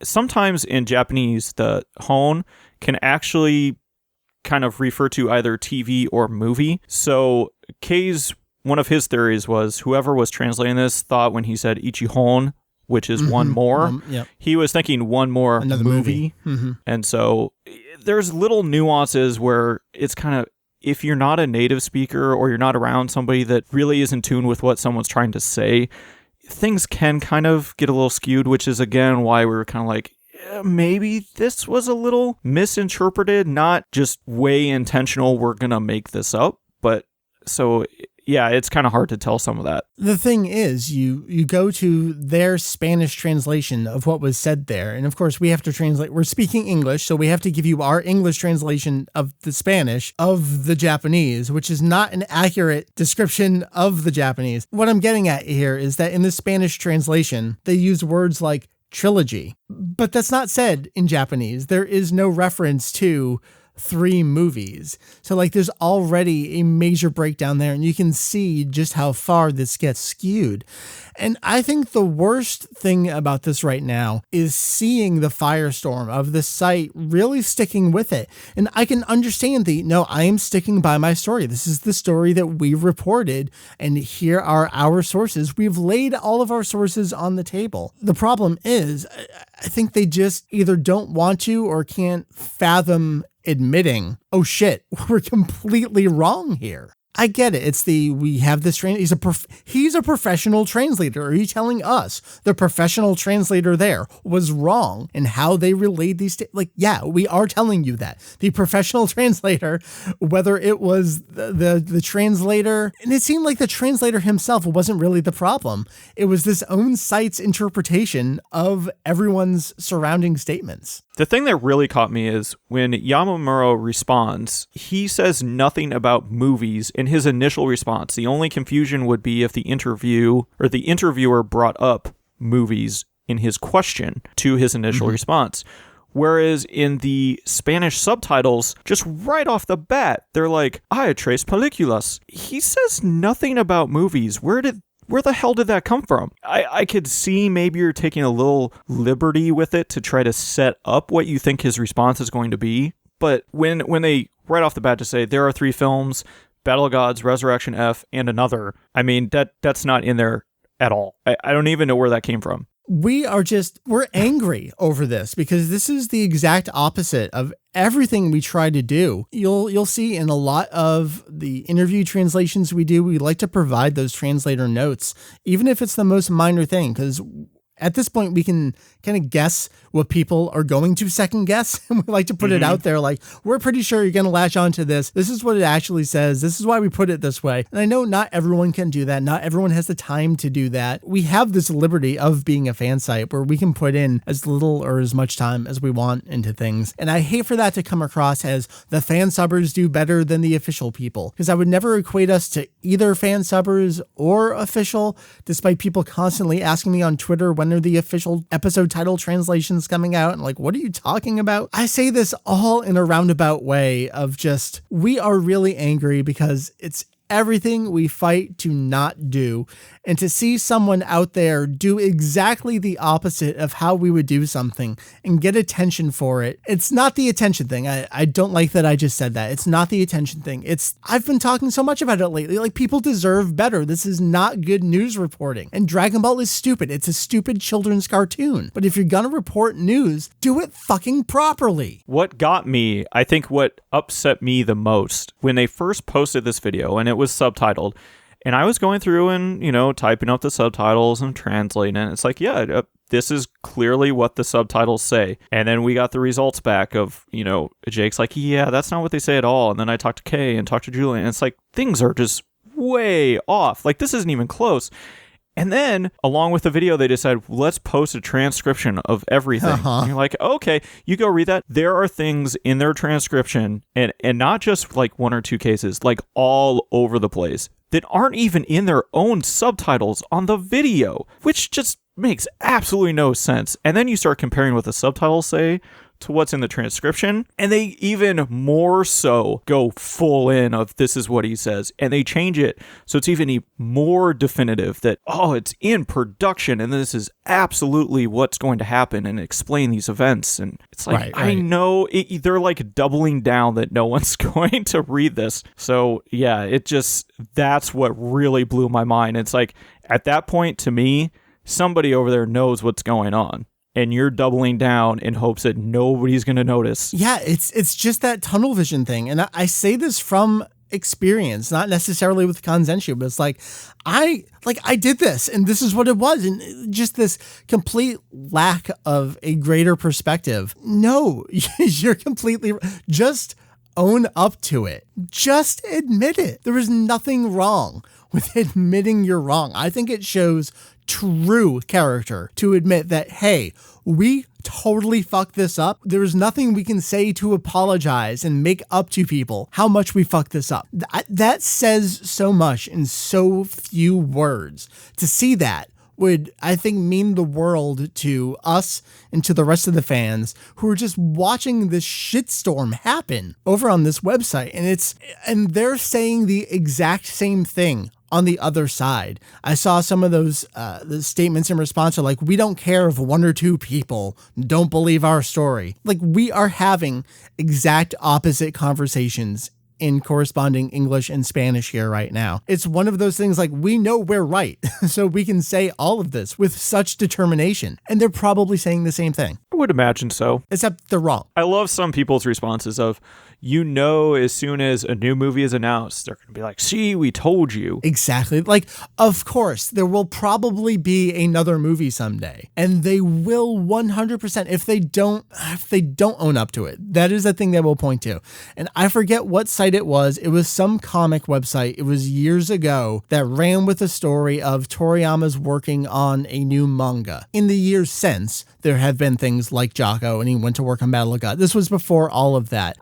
sometimes in Japanese, the hon can actually kind of refer to either TV or movie. So Kay's, one of his theories was whoever was translating this thought when he said ichi hon, which is one more, he was thinking one more another movie. And so there's little nuances where it's kind of if you're not a native speaker or you're not around somebody that really is in tune with what someone's trying to say, things can kind of get a little skewed, which is, again, why we were kind of like, maybe this was a little misinterpreted, not just way intentional, we're going to make this up. But so, yeah, it's kind of hard to tell some of that. The thing is, you go to their Spanish translation of what was said there. And of course, we have to translate. We're speaking English, so we have to give you our English translation of the Spanish of the Japanese, which is not an accurate description of the Japanese. What I'm getting at here is that in the Spanish translation, they use words like trilogy, but that's not said in Japanese. There is no reference to 3 movies. So like there's already a major breakdown there, and you can see just how far this gets skewed. And I think the worst thing about this right now is seeing the firestorm of the site really sticking with it. And I can understand I am sticking by my story. This is the story that we reported, and here are our sources. We've laid all of our sources on the table. The problem is, I think they just either don't want to or can't fathom admitting, oh shit, we're completely wrong here. I get it. We have this he's a professional translator. Are you telling us the professional translator there was wrong in how they relayed these? Yeah, we are telling you that the professional translator, whether it was the translator, and it seemed like the translator himself wasn't really the problem. It was this own site's interpretation of everyone's surrounding statements. The thing that really caught me is when Yamamuro responds, he says nothing about movies in his initial response. The only confusion would be if the interviewer brought up movies in his question to his initial response. Whereas in the Spanish subtitles, just right off the bat, they're like, "Hay 3 películas." He says nothing about movies. Where the hell did that come from? I could see maybe you're taking a little liberty with it to try to set up what you think his response is going to be. But when they right off the bat just say there are 3 films, Battle of Gods, Resurrection F, and another, I mean, that's not in there at all. I don't even know where that came from. We're angry over this because this is the exact opposite of everything we try to do. You'll see in a lot of the interview translations we do, we like to provide those translator notes, even if it's the most minor thing, because at this point we can kind of guess what people are going to second guess. And we like to put it out there like, we're pretty sure you're going to latch on to this. This is what it actually says. This is why we put it this way. And I know not everyone can do that. Not everyone has the time to do that. We have this liberty of being a fan site where we can put in as little or as much time as we want into things. And I hate for that to come across as the fan subbers do better than the official people, because I would never equate us to either fan subbers or official, despite people constantly asking me on Twitter when are the official episode title translations coming out, and like, what are you talking about? I say this all in a roundabout way of just, we are really angry because it's everything we fight to not do. And to see someone out there do exactly the opposite of how we would do something and get attention for it. It's not the attention thing. I don't like that I just said that. It's not the attention thing. I've been talking so much about it lately. Like, people deserve better. This is not good news reporting. And Dragon Ball is stupid. It's a stupid children's cartoon. But if you're gonna report news, do it fucking properly. What got me, I think what upset me the most, when they first posted this video and it was subtitled, and I was going through and, typing up the subtitles and translating it. It's like, yeah, this is clearly what the subtitles say. And then we got the results back of, Jake's like, yeah, that's not what they say at all. And then I talked to Kay and talked to Julian, and it's like, things are just way off. Like, this isn't even close. And then, along with the video, they decided, let's post a transcription of everything. And you're like, okay, you go read that. There are things in their transcription, and not just like 1 or 2 cases, like all over the place, that aren't even in their own subtitles on the video, which just makes absolutely no sense. And then you start comparing what the subtitles say to what's in the transcription, and they even more so go full in of this is what he says, and they change it so it's even more definitive that, it's in production and this is absolutely what's going to happen and explain these events. And it's like, right. I know they're like doubling down that no one's going to read this. So yeah, that's what really blew my mind. It's like, at that point, to me, somebody over there knows what's going on, and you're doubling down in hopes that nobody's going to notice. Yeah, it's just that tunnel vision thing. And I say this from experience, not necessarily with Kanzenshuu, but it's like I did this and this is what it was, and just this complete lack of a greater perspective. No, you're completely just own up to it. Just admit it. There is nothing wrong with admitting you're wrong. I think it shows true character to admit that, hey, we totally fucked this up. There's nothing we can say to apologize and make up to people how much we fucked this up. That says so much in so few words. To see that would, I think, mean the world to us and to the rest of the fans who are just watching this shitstorm happen over on this website. And they're saying the exact same thing on the other side. I saw some of those the statements in response are like, we don't care if one or two people don't believe our story. Like, we are having exact opposite conversations in corresponding English and Spanish here right now. It's one of those things like, we know we're right, so we can say all of this with such determination. And they're probably saying the same thing. I would imagine so. Except they're wrong. I love some people's responses of, as soon as a new movie is announced, they're going to be like, see, we told you. Exactly. Like, of course, there will probably be another movie someday, and they will 100% if they don't own up to it. That is the thing they will point to. And I forget what site it was. It was some comic website. It was years ago that ran with a story of Toriyama's working on a new manga. In the years since, there have been things like Jocko, and he went to work on Battle of God. This was before all of that.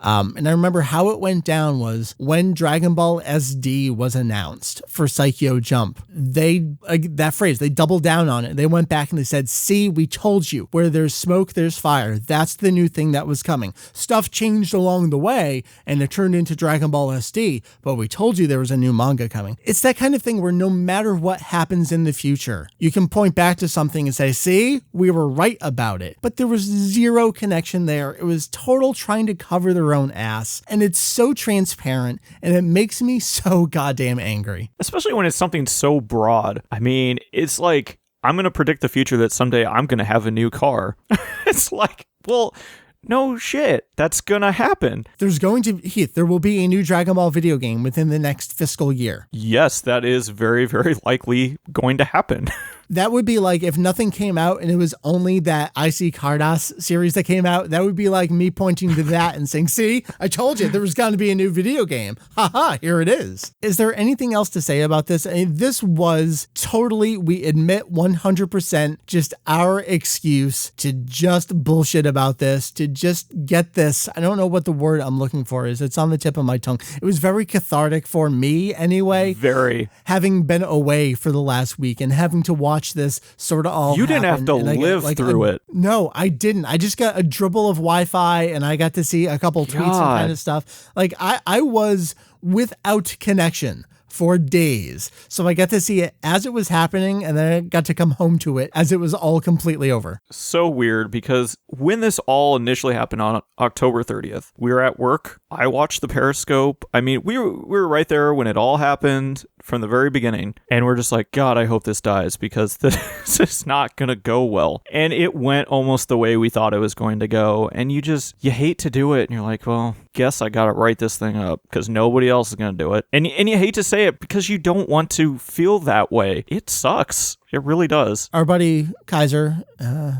And I remember how it went down was when Dragon Ball SD was announced for Saikyo Jump, that phrase, they doubled down on it. They went back and they said, see, we told you, where there's smoke, there's fire. That's the new thing that was coming. Stuff changed along the way and it turned into Dragon Ball SD, but we told you there was a new manga coming. It's that kind of thing where no matter what happens in the future, you can point back to something and say, see, we were right about it. But there was zero connection there. It was total trying to cover their own ass. And it's so transparent, and it makes me so goddamn angry. Especially when it's something so broad. I mean, it's like, I'm going to predict the future that someday I'm going to have a new car. It's like, well, no shit, that's going to happen. There will be a new Dragon Ball video game within the next fiscal year. Yes, that is very, very likely going to happen. That would be like if nothing came out and it was only that IC Cardass series that came out. That would be like me pointing to that and saying, see, I told you there was going to be a new video game. Haha, here it is. Is there anything else to say about this? I mean, this was totally, we admit 100%, just our excuse to just bullshit about this, to just get this. I don't know what the word I'm looking for is. It's on the tip of my tongue. It was very cathartic for me anyway. Very. Having been away for the last week and having to watch this sort of all You didn't have to live through it. No, I didn't. I just got a dribble of Wi-Fi and I got to see a couple tweets and kind of stuff. Like I was without connection for days. So I got to see it as it was happening, and then I got to come home to it as it was all completely over. So weird, because when this all initially happened on October 30th, we were at work. I watched the Periscope. I mean, we were right there when it all happened from the very beginning. And we're just like, God, I hope this dies, because this is not going to go well. And it went almost the way we thought it was going to go. And you hate to do it. And you're like, well, guess I got to write this thing up because nobody else is going to do it. And you hate to say it because you don't want to feel that way. It sucks. It really does. Our buddy Kaiser,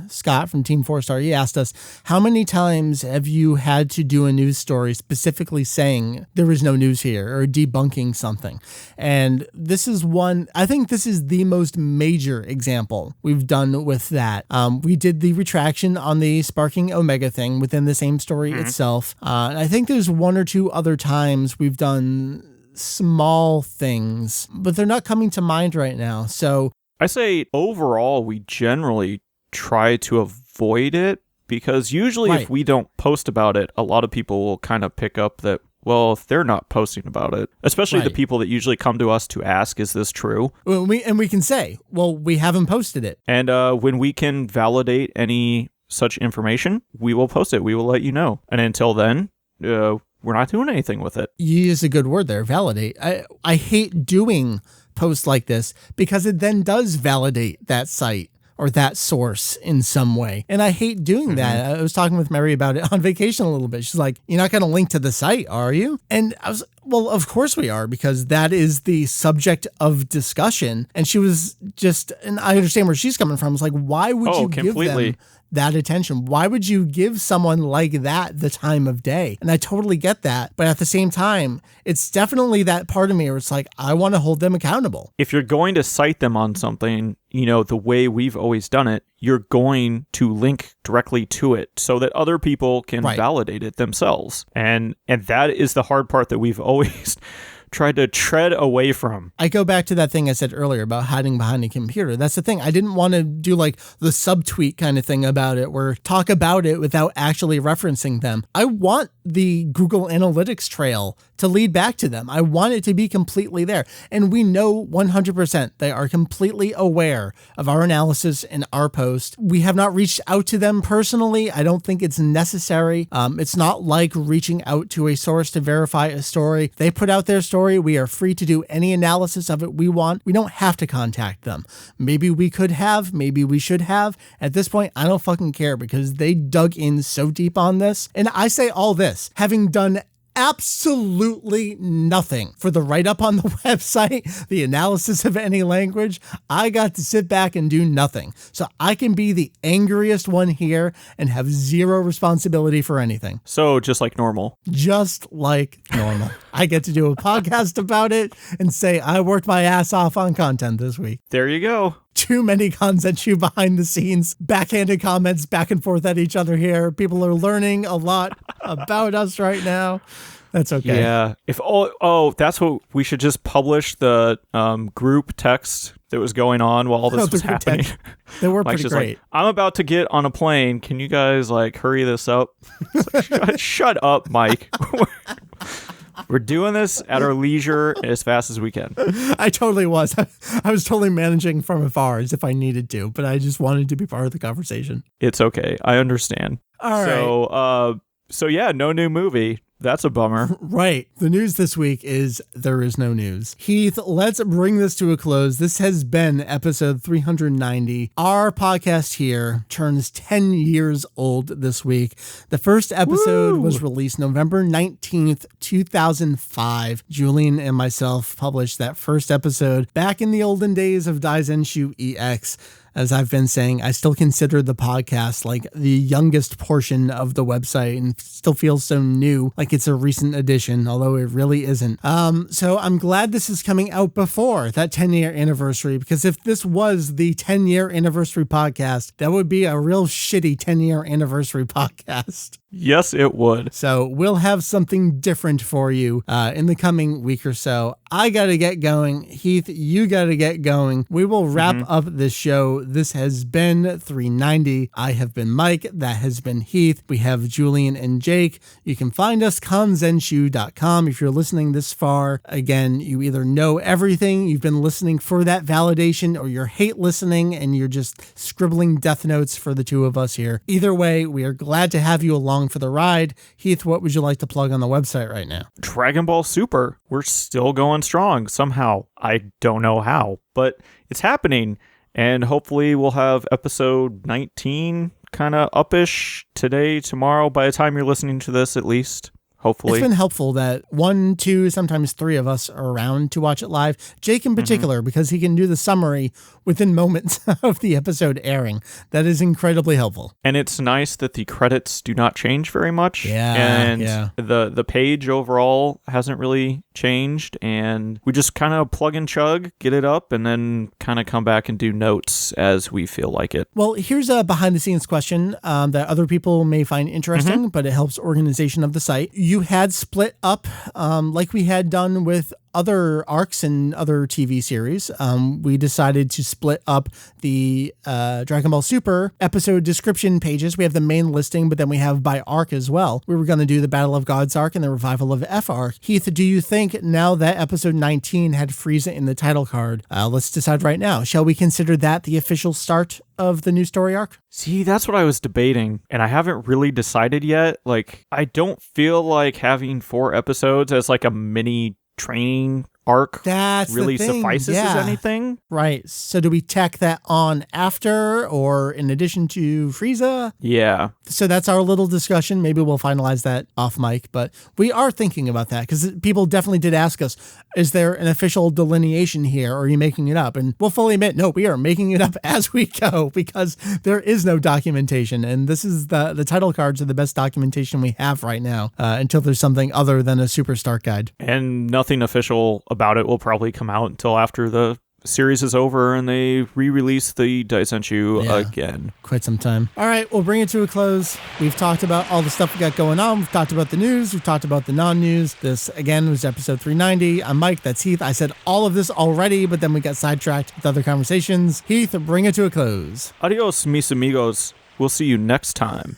Scott from Team 4-Star, he asked us, how many times have you had to do a news story specifically saying there is no news here or debunking something? And this is one, I think this is the most major example we've done with that. We did the retraction on the Sparking Omega thing within the same story itself. And I think there's one or two other times we've done small things, but they're not coming to mind right now. So I say overall, we generally try to avoid it, because usually if we don't post about it, a lot of people will kind of pick up that, well, if they're not posting about it, especially the people that usually come to us to ask, is this true? Well, we can say, well, we haven't posted it. And when we can validate any such information, we will post it. We will let you know. And until then, we're not doing anything with it. You use a good word there, validate. I hate doing posts like this because it then does validate that site or that source in some way. And I hate doing that. I was talking with Mary about it on vacation a little bit. She's like, you're not going to link to the site, are you? And I was, well, of course we are, because that is the subject of discussion. And she was just, and I understand where she's coming from. It's like, why would you give them that attention? Why would you give someone like that the time of day? And I totally get that. But at the same time, it's definitely that part of me where it's like, I want to hold them accountable. If you're going to cite them on something, you know, the way we've always done it, you're going to link directly to it so that other people can validate it themselves. And that is the hard part that we've always tried to tread away from. I go back to that thing I said earlier about hiding behind a computer. That's the thing. I didn't want to do like the subtweet kind of thing about it, where talk about it without actually referencing them. I want the Google Analytics trail to lead back to them. I want it to be completely there. And we know 100% they are completely aware of our analysis and our post. We have not reached out to them personally. I don't think it's necessary. It's not like reaching out to a source to verify a story. They put out their story. We are free to do any analysis of it we want. We don't have to contact them. Maybe we could have, maybe we should have. At this point, I don't fucking care, because they dug in so deep on this. And I say all this, having done absolutely nothing for the write-up on the website, the analysis of any language. I got to sit back and do nothing. So I can be the angriest one here and have zero responsibility for anything. So just like normal. Just like normal. I get to do a podcast about it and say I worked my ass off on content this week. There you go. Too many Kanzenshuu behind the scenes, backhanded comments back and forth at each other here. People are learning a lot about us right now. That's okay. Yeah. If that's what we should just publish the group text that was going on while all this was happening. They were pretty great. Like, I'm about to get on a plane. Can you guys like hurry this up? Like, shut up, Mike. We're doing this at our leisure as fast as we can. I totally was. I was totally managing from afar as if I needed to, but I just wanted to be part of the conversation. It's okay. I understand. All right. So yeah, no new movie. That's a bummer. Right. The news this week is there is no news. Heath, let's bring this to a close. This has been episode 390. Our podcast here turns 10 years old this week. The first episode was released November 19th, 2005. Julian and myself published that first episode back in the olden days of Kanzenshuu EX. As I've been saying, I still consider the podcast like the youngest portion of the website and still feels so new, like it's a recent addition, although it really isn't. So I'm glad this is coming out before that 10-year anniversary, because if this was the 10-year anniversary podcast, that would be a real shitty 10-year anniversary podcast. Yes, it would. So we'll have something different for you in the coming week or so. I got to get going. Heath, you got to get going. We will wrap up this show. This has been 390. I have been Mike. That has been Heath. We have Julian and Jake. You can find us kanzenshuu.com. If you're listening this far, again, you either know everything, you've been listening for that validation, or you're hate listening and you're just scribbling death notes for the two of us here. Either way, we are glad to have you along for the ride. Heath, what would you like to plug on the website right now? Dragon Ball Super. We're still going strong somehow. I don't know how, but it's happening. And hopefully we'll have episode 19 kind of up-ish today, tomorrow, by the time you're listening to this at least. Hopefully. It's been helpful that 1, 2, sometimes 3 of us are around to watch it live. Jake in particular, because he can do the summary within moments of the episode airing. That is incredibly helpful. And it's nice that the credits do not change very much. And the page overall hasn't really changed. And we just kind of plug and chug, get it up, and then kind of come back and do notes as we feel like it. Well, here's a behind-the-scenes question that other people may find interesting, but it helps organization of the site. You had split up like we had done with other arcs and other TV series. We decided to split up the Dragon Ball Super episode description pages. We have the main listing, but then we have by arc as well. We were going to do the Battle of Gods arc and the Revival of F arc. Heath, do you think now that episode 19 had Frieza in the title card, let's decide right now. Shall we consider that the official start of the new story arc? See, that's what I was debating, and I haven't really decided yet. Like, I don't feel like having 4 episodes as like a mini training arc That's really the thing. suffices as anything. Right. So do we tack that on after or in addition to Frieza? Yeah. So that's our little discussion. Maybe we'll finalize that off mic, but we are thinking about that because people definitely did ask us, is there an official delineation here or are you making it up? And we'll fully admit, no, we are making it up as we go because there is no documentation. And this is the title cards are the best documentation we have right now until there's something other than a Super Start guide. And nothing official about it will probably come out until after the series is over and they re-release the Kanzenshuu again. Quite some time. All right, we'll bring it to a close. We've talked about all the stuff we got going on. We've talked about the news. We've talked about the non-news. This, again, was episode 390. I'm Mike. That's Heath. I said all of this already, but then we got sidetracked with other conversations. Heath, bring it to a close. Adios, mis amigos. We'll see you next time.